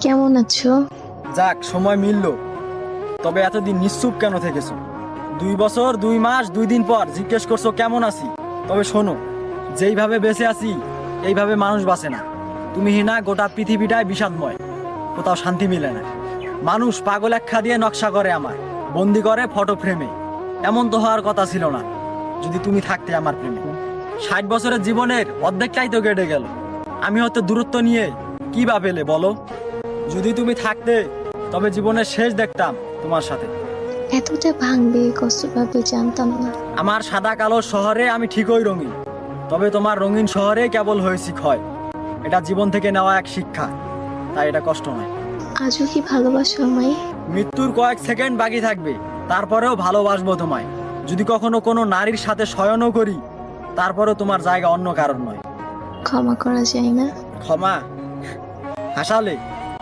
কেমন আছো? যাক, সময় মিলল। তবে এতদিন নিশ্চুপ কেন থেকেছো? 2 বছর 2 মাস 2 দিন পর জিজ্ঞেস করছো কেমন আছি। তবে শোনো, যেইভাবে বেঁচে আছি এইভাবে মানুষ বাঁচে না। তুমি হিনা, গোটা পৃথিবীটাই বিষাদময়, কোথাও শান্তি মিলে না। মানুষ পাগল আখ্যা দিয়ে নকশা করে, আমার বন্দি করে ফটো ফ্রেমে। এমন তো হওয়ার কথা ছিল না যদি তুমি থাকতে আমার প্রেমে। 60 বছরের জীবনের অর্ধেকটাই তো কেটে গেল। আমি হয়তো দূরত্ব নিয়ে কি বা পেলে বলো? যদি তুমি থাকতে তবে জীবনের শেষ দেখতাম তোমার সাথে। এতটা ভাঙবে কষ্ট পাবে জানতাম না। আমার সাদা কালো শহরে আমি ঠিকই রঙিন, তবে তোমার রঙিন শহরে কেবল হয়েছি ক্ষয়। এটা জীবন থেকে নেওয়া এক শিক্ষা, তাই এটা কষ্ট নয়। আজও কি ভালোবাসো আমায়? মৃত্যুর কয়েক সেকেন্ড বাকি থাকবে, তারপরেও ভালোবাসবো তোমায়। যদি কখনো কোনো নারীর সাথে শয়নও করি, তারপরেও তোমার জায়গা অন্য কারণ নয়। ক্ষমা করা যায় না? ক্ষমা? হাসালে?